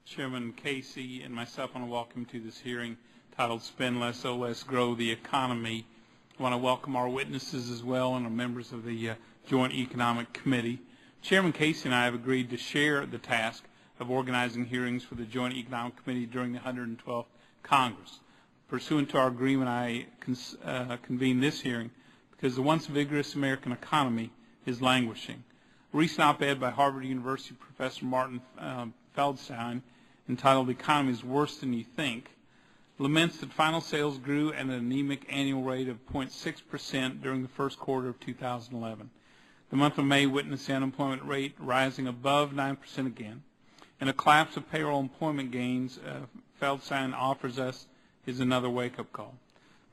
Chairman Casey and myself want to welcome to this hearing titled Spend Less, So Less, Grow the Economy. I want to welcome our witnesses as well and our members of the Joint Economic Committee. Chairman Casey and I have agreed to share the task of organizing hearings for the Joint Economic Committee during the 112th Congress. Pursuant to our agreement, I convened this hearing because the once vigorous American economy is languishing. A recent op-ed by Harvard University Professor Martin Feldstein, entitled "The Economy is Worse Than You Think," laments that final sales grew at an anemic annual rate of 0.6% during the first quarter of 2011. The month of May witnessed the unemployment rate rising above 9% again, and a collapse of payroll employment gains Feldstein offers us is another wake-up call.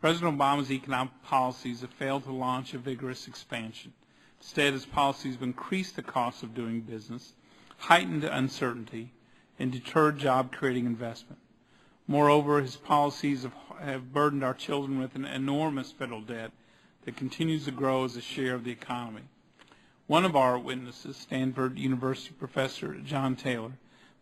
President Obama's economic policies have failed to launch a vigorous expansion. Instead, his policies have increased the cost of doing business, heightened uncertainty, and deterred job-creating investment. Moreover, his policies have burdened our children with an enormous federal debt that continues to grow as a share of the economy. One of our witnesses, Stanford University Professor John Taylor,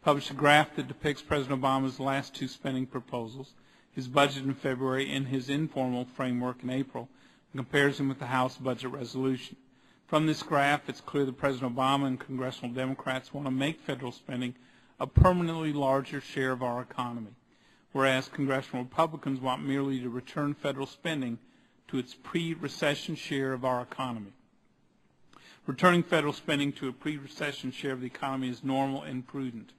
published a graph that depicts President Obama's last two spending proposals, his budget in February and his informal framework in April, and compares them with the House budget resolution. From this graph, it's clear that President Obama and congressional Democrats want to make federal spending a permanently larger share of our economy, whereas congressional Republicans want merely to return federal spending to its pre-recession share of our economy. Returning federal spending to a pre-recession share of the economy is normal and prudent.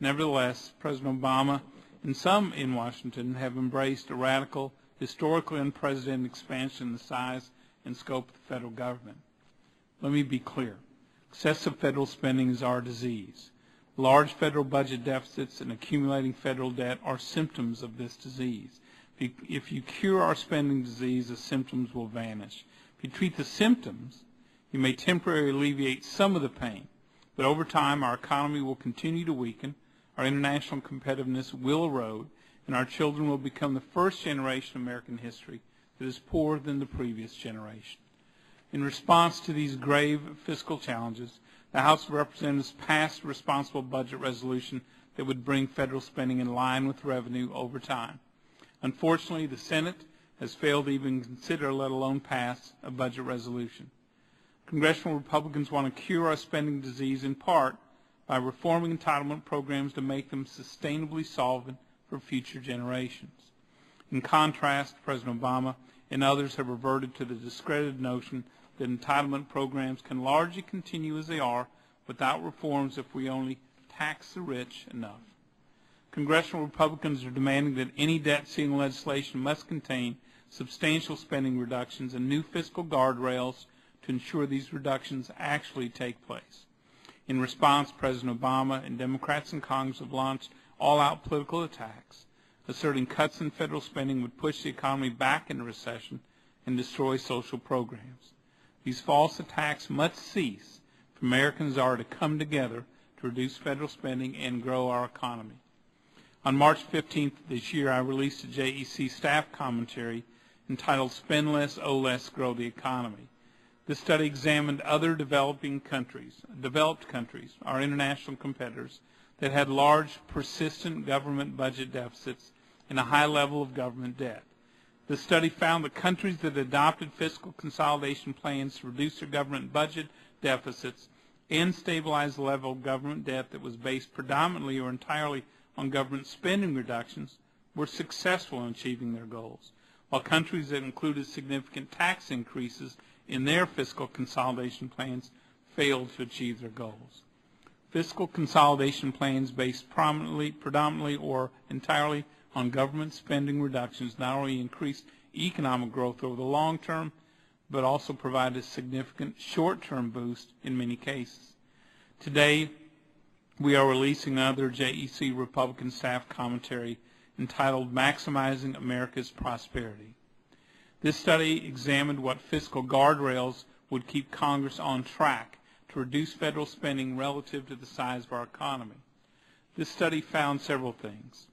Nevertheless, President Obama and some in Washington have embraced a radical, historically unprecedented expansion in the size and scope of the federal government. Let me be clear. Excessive federal spending is our disease. Large federal budget deficits and accumulating federal debt are symptoms of this disease. If you cure our spending disease, the symptoms will vanish. If you treat the symptoms, you may temporarily alleviate some of the pain, but over time our economy will continue to weaken, our international competitiveness will erode, and our children will become the first generation of American history that is poorer than the previous generation. In response to these grave fiscal challenges, the House of Representatives passed a responsible budget resolution that would bring federal spending in line with revenue over time. Unfortunately, the Senate has failed to even consider, let alone pass, a budget resolution. Congressional Republicans want to cure our spending disease in part by reforming entitlement programs to make them sustainably solvent for future generations. In contrast, President Obama and others have reverted to the discredited notion that entitlement programs can largely continue as they are without reforms if we only tax the rich enough. Congressional Republicans are demanding that any debt ceiling legislation must contain substantial spending reductions and new fiscal guardrails to ensure these reductions actually take place. In response, President Obama and Democrats in Congress have launched all-out political attacks, asserting cuts in federal spending would push the economy back into recession and destroy social programs. These false attacks must cease if Americans are to come together to reduce federal spending and grow our economy. On March 15th this year, I released a JEC staff commentary entitled "Spend Less, Owe Less, Grow the Economy." This study examined other developed countries, our international competitors, that had large, persistent government budget deficits and a high level of government debt. The study found that countries that adopted fiscal consolidation plans to reduce their government budget deficits and stabilize the level of government debt that was based predominantly or entirely on government spending reductions were successful in achieving their goals, while countries that included significant tax increases in their fiscal consolidation plans failed to achieve their goals. Fiscal consolidation plans based predominantly or entirely on government spending reductions not only increased economic growth over the long term, but also provided a significant short-term boost in many cases. Today, we are releasing another JEC Republican staff commentary entitled "Maximizing America's Prosperity." This study examined what fiscal guardrails would keep Congress on track to reduce federal spending relative to the size of our economy. This study found several things.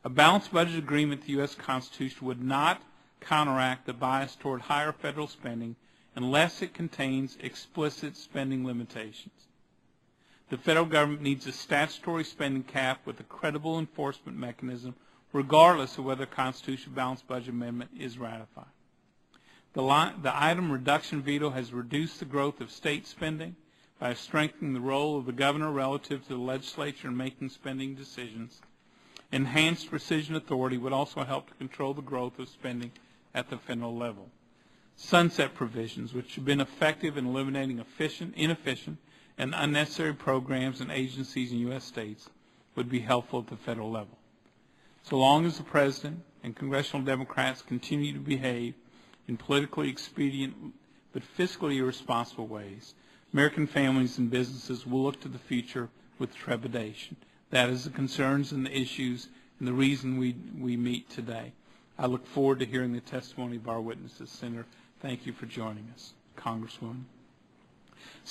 A balanced budget agreement with the U.S. Constitution would not counteract the bias toward higher federal spending unless it contains explicit spending limitations. The federal government needs a statutory spending cap with a credible enforcement mechanism, regardless of whether a constitutional balanced budget amendment is ratified. The item reduction veto has reduced the growth of state spending by strengthening the role of the governor relative to the legislature in making spending decisions. Enhanced precision authority would also help to control the growth of spending at the federal level. Sunset provisions, which have been effective in eliminating inefficient and unnecessary programs and agencies in U.S. states, would be helpful at the federal level. So long as the President and congressional Democrats continue to behave in politically expedient but fiscally irresponsible ways, American families and businesses will look to the future with trepidation. That is the concerns and the issues and the reason we meet today. I look forward to hearing the testimony of our witnesses. Senator, thank you for joining us. Congresswoman.